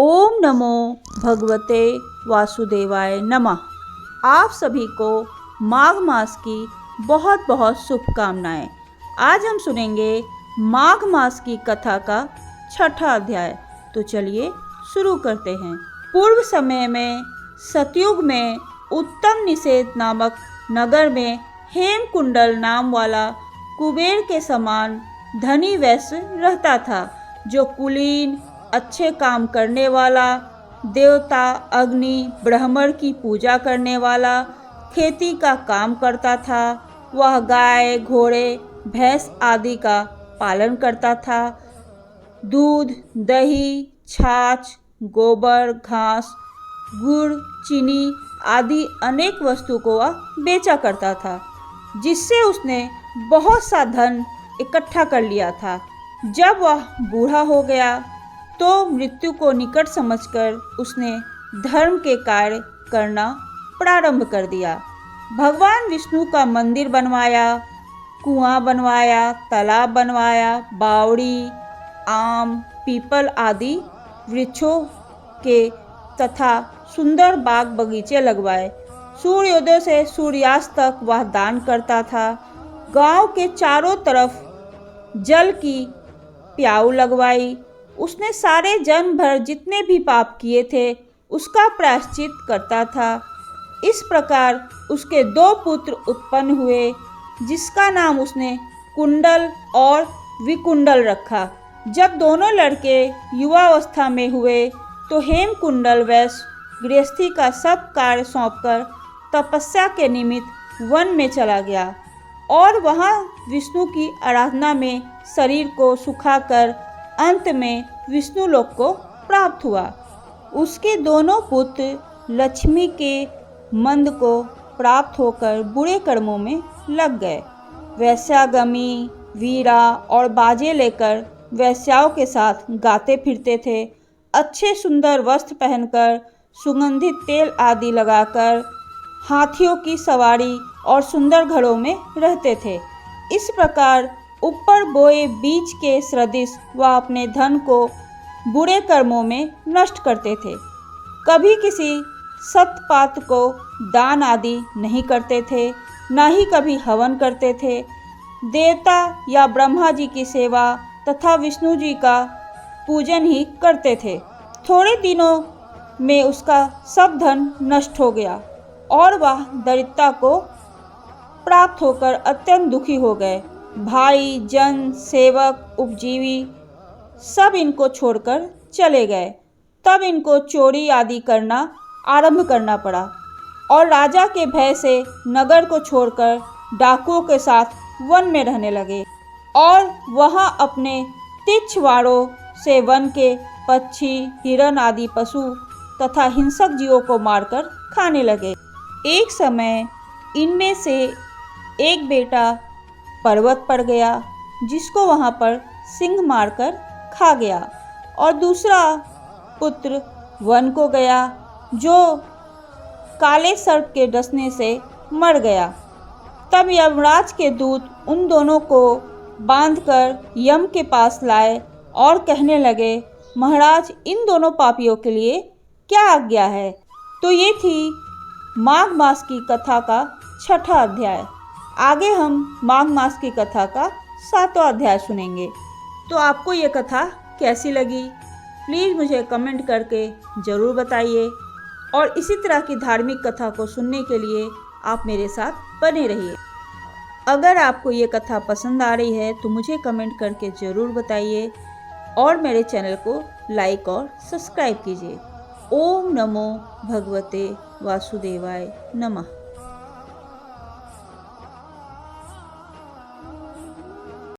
ओम नमो भगवते वासुदेवाय नमः। आप सभी को माघ मास की बहुत बहुत शुभकामनाएं। आज हम सुनेंगे माघ मास की कथा का 6ठा अध्याय। तो चलिए शुरू करते हैं। पूर्व समय में सतयुग में उत्तम निषेध नामक नगर में हेमकुंडल नाम वाला कुबेर के समान धनी वैश्य रहता था, जो कुलीन, अच्छे काम करने वाला, देवता अग्नि ब्रह्मण की पूजा करने वाला, खेती का काम करता था। वह गाय, घोड़े, भैंस आदि का पालन करता था। दूध, दही, छाछ, गोबर, घास, गुड़, चीनी आदि अनेक वस्तु को वह बेचा करता था, जिससे उसने बहुत सा धन इकट्ठा कर लिया था। जब वह बूढ़ा हो गया तो मृत्यु को निकट समझकर उसने धर्म के कार्य करना प्रारंभ कर दिया। भगवान विष्णु का मंदिर बनवाया, कुआं बनवाया, तालाब बनवाया, बावड़ी, आम, पीपल आदि वृक्षों के तथा सुंदर बाग बगीचे लगवाए। सूर्योदय से सूर्यास्त तक वह दान करता था। गांव के चारों तरफ जल की प्याऊ लगवाई। उसने सारे जन्म भर जितने भी पाप किए थे उसका प्रायश्चित करता था। इस प्रकार उसके 2 पुत्र उत्पन्न हुए, जिसका नाम उसने कुंडल और विकुंडल रखा। जब दोनों लड़के युवावस्था में हुए तो हेमकुंडल वैश्य गृहस्थी का सब कार्य सौंपकर तपस्या के निमित्त वन में चला गया और वहाँ विष्णु की आराधना में शरीर को सुखाकर अंत में विष्णु लोक को प्राप्त हुआ। उसके दोनों पुत्र लक्ष्मी के मंद को प्राप्त होकर बुरे कर्मों में लग गए। वैश्यागमी, वीरा और बाजे लेकर वैश्याओं के साथ गाते फिरते थे। अच्छे सुंदर वस्त्र पहनकर, सुगंधित तेल आदि लगाकर हाथियों की सवारी और सुंदर घरों में रहते थे। इस प्रकार ऊपर बोए बीज के सदृश वह अपने धन को बुरे कर्मों में नष्ट करते थे। कभी किसी सतपात्र को दान आदि नहीं करते थे, न ही कभी हवन करते थे। देवता या ब्रह्मा जी की सेवा तथा विष्णु जी का पूजन ही करते थे। थोड़े दिनों में उसका सब धन नष्ट हो गया और वह दरिद्रता को प्राप्त होकर अत्यंत दुखी हो गए। भाई, जन, सेवक, उपजीवी सब इनको छोड़कर चले गए। तब इनको चोरी आदि करना आरंभ करना पड़ा और राजा के भय से नगर को छोड़कर डाकुओं के साथ वन में रहने लगे और वहां अपने तिच्छवाड़ों से वन के पक्षी, हिरण आदि पशु तथा हिंसक जीवों को मारकर खाने लगे। एक समय इनमें से एक बेटा पर्वत पर गया, जिसको वहां पर सिंह मारकर खा गया, और दूसरा पुत्र वन को गया, जो काले सर्प के डसने से मर गया। तब यमराज के दूत उन दोनों को बांधकर यम के पास लाए और कहने लगे, महाराज, इन दोनों पापियों के लिए क्या आज्ञा है? तो ये थी माघ मास की कथा का 6ठा अध्याय। आगे हम माघ मास की कथा का 7वां अध्याय सुनेंगे। तो आपको ये कथा कैसी लगी, प्लीज़ मुझे कमेंट करके ज़रूर बताइए और इसी तरह की धार्मिक कथा को सुनने के लिए आप मेरे साथ बने रहिए। अगर आपको ये कथा पसंद आ रही है तो मुझे कमेंट करके ज़रूर बताइए और मेरे चैनल को लाइक और सब्सक्राइब कीजिए। ओम नमो भगवते वासुदेवाय नमः।